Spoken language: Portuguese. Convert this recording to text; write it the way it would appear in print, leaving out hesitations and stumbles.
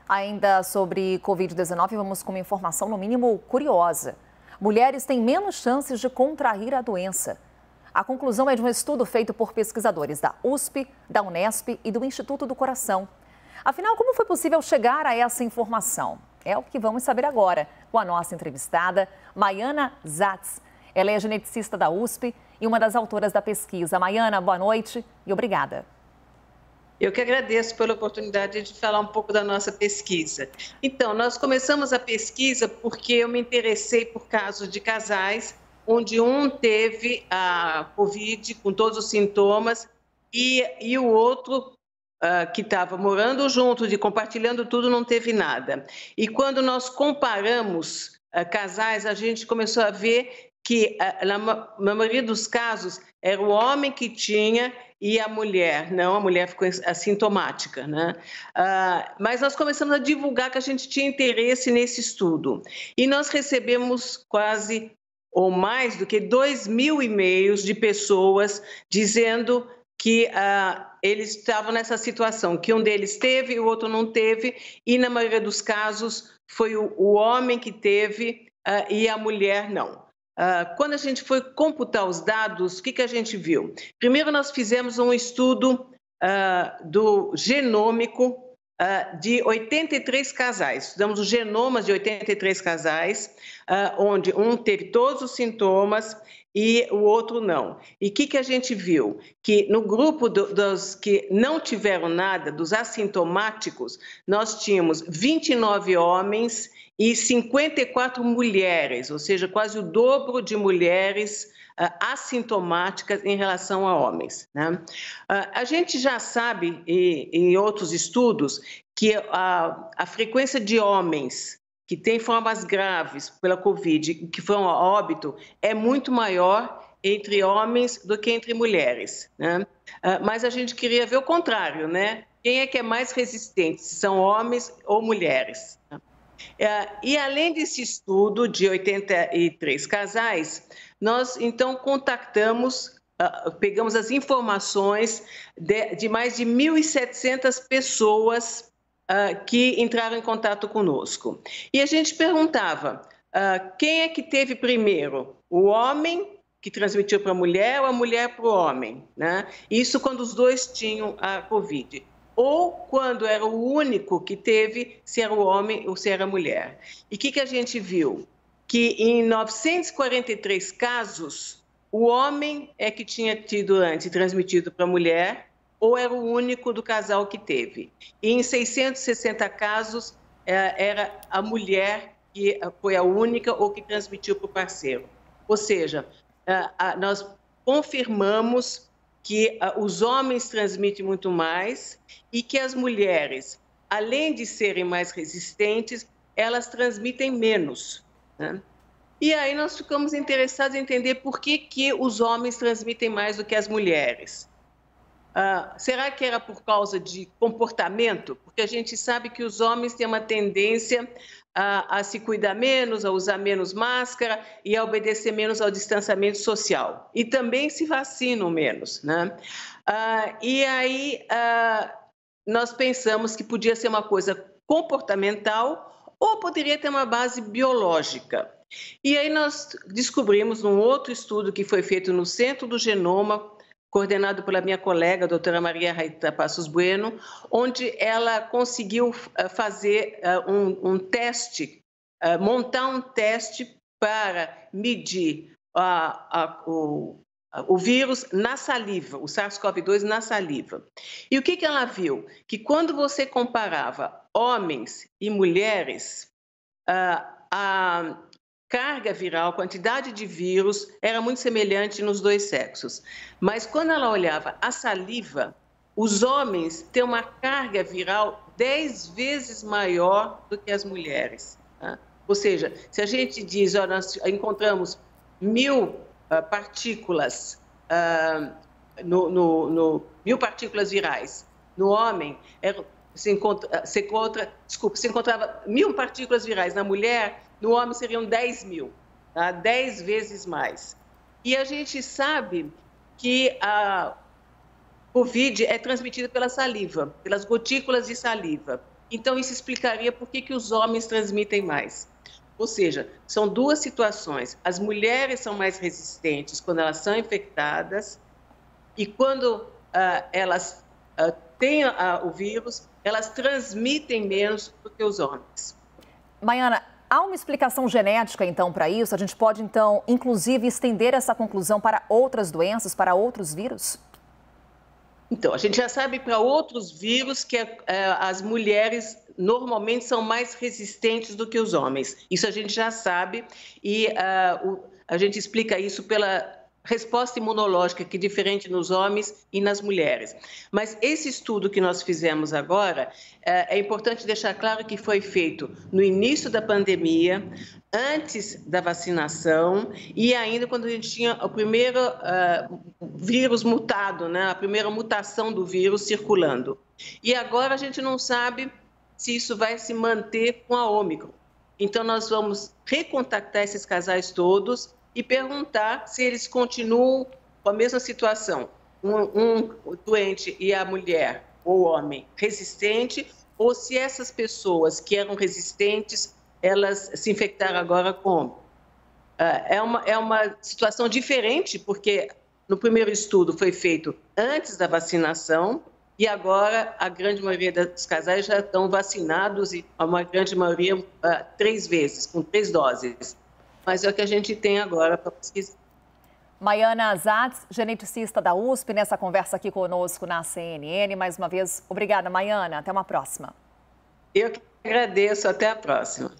Ainda sobre Covid-19, vamos com uma informação no mínimo curiosa. Mulheres têm menos chances de contrair a doença. A conclusão é de um estudo feito por pesquisadores da USP, da Unesp e do Instituto do Coração. Afinal, como foi possível chegar a essa informação? É o que vamos saber agora com a nossa entrevistada, Maiana Zatz. Ela é geneticista da USP e uma das autoras da pesquisa. Maiana, boa noite e obrigada. Eu que agradeço pela oportunidade de falar um pouco da nossa pesquisa. Então, nós começamos a pesquisa porque eu me interessei por casos de casais onde um teve a Covid com todos os sintomas e o outro, que estava morando junto, compartilhando tudo, não teve nada. E quando nós comparamos casais, a gente começou a ver que, na maioria dos casos, era o homem que tinha e a mulher não, a mulher ficou assintomática, né? Mas nós começamos a divulgar que a gente tinha interesse nesse estudo. E nós recebemos quase, ou mais do que 2.000 e-mails de pessoas dizendo que eles estavam nessa situação, que um deles teve e o outro não teve, e na maioria dos casos foi o homem que teve e a mulher não. Quando a gente foi computar os dados, o que a gente viu? Primeiro, nós fizemos um estudo do genômico de 83 casais. Estudamos os genomas de 83 casais, onde um teve todos os sintomas e o outro não. E o que a gente viu? Que no grupo dos que não tiveram nada, dos assintomáticos, nós tínhamos 29 homens e 54 mulheres, ou seja, quase o dobro de mulheres assintomáticas em relação a homens, né? A gente já sabe, em outros estudos, que a frequência de homens que têm formas graves pela Covid, que foram a óbito, é muito maior entre homens do que entre mulheres, né? Mas a gente queria ver o contrário, né? Quem é que é mais resistente, se são homens ou mulheres? E além desse estudo de 83 casais, nós então contactamos, pegamos as informações de mais de 1.700 pessoas que entraram em contato conosco. E a gente perguntava, quem é que teve primeiro? O homem que transmitiu para a mulher ou a mulher para o homem, né? Isso quando os dois tinham a Covid. Ou quando era o único que teve, se era o homem ou se era a mulher. E o que a gente viu? Que em 943 casos, o homem é que tinha tido antes e transmitido para a mulher, ou era o único do casal que teve. E em 660 casos, era a mulher que foi a única ou que transmitiu para o parceiro. Ou seja, nós confirmamos que os homens transmitem muito mais e que as mulheres, além de serem mais resistentes, elas transmitem menos, né? E aí nós ficamos interessados em entender por que os homens transmitem mais do que as mulheres. Será que era por causa de comportamento? Porque a gente sabe que os homens têm uma tendência a se cuidar menos, a usar menos máscara e a obedecer menos ao distanciamento social. E também se vacinam menos, né? E aí nós pensamos que podia ser uma coisa comportamental ou poderia ter uma base biológica. E aí nós descobrimos num outro estudo que foi feito no Centro do Genoma, coordenado pela minha colega, a doutora Maria Rita Passos Bueno, onde ela conseguiu fazer um teste, montar um teste para medir o vírus na saliva, o SARS-CoV-2 na saliva. E o que ela viu? Que quando você comparava homens e mulheres, a carga viral, quantidade de vírus, era muito semelhante nos dois sexos. Mas quando ela olhava a saliva, os homens têm uma carga viral 10 vezes maior do que as mulheres, tá? Ou seja, se a gente diz, ó, nós encontramos 1.000 partículas, 1.000 partículas virais no homem, você encontrava 1.000 partículas virais na mulher, no homem seriam 10.000, tá? 10 vezes mais. E a gente sabe que a Covid é transmitida pela saliva, pelas gotículas de saliva. Então, isso explicaria por que os homens transmitem mais. Ou seja, são duas situações. As mulheres são mais resistentes quando elas são infectadas e quando elas têm o vírus, elas transmitem menos do que os homens. Maiana, há uma explicação genética, então, para isso? A gente pode, então, inclusive, estender essa conclusão para outras doenças, para outros vírus? Então, a gente já sabe para outros vírus que as mulheres normalmente são mais resistentes do que os homens. Isso a gente já sabe e a gente explica isso pela resposta imunológica que é diferente nos homens e nas mulheres. Mas esse estudo que nós fizemos agora, é importante deixar claro que foi feito no início da pandemia, antes da vacinação e ainda quando a gente tinha o primeiro vírus mutado, né? A primeira mutação do vírus circulando. E agora a gente não sabe se isso vai se manter com a Ômicron. Então, nós vamos recontactar esses casais todos e perguntar se eles continuam com a mesma situação, um doente e a mulher ou o homem resistente, ou se essas pessoas que eram resistentes, elas se infectaram agora com. É uma situação diferente, porque no primeiro estudo foi feito antes da vacinação e agora a grande maioria dos casais já estão vacinados e uma grande maioria 3 vezes, com 3 doses. Mas é o que a gente tem agora para pesquisar. Maiana Zatz, geneticista da USP, nessa conversa aqui conosco na CNN. Mais uma vez, obrigada, Maiana. Até uma próxima. Eu que agradeço. Até a próxima.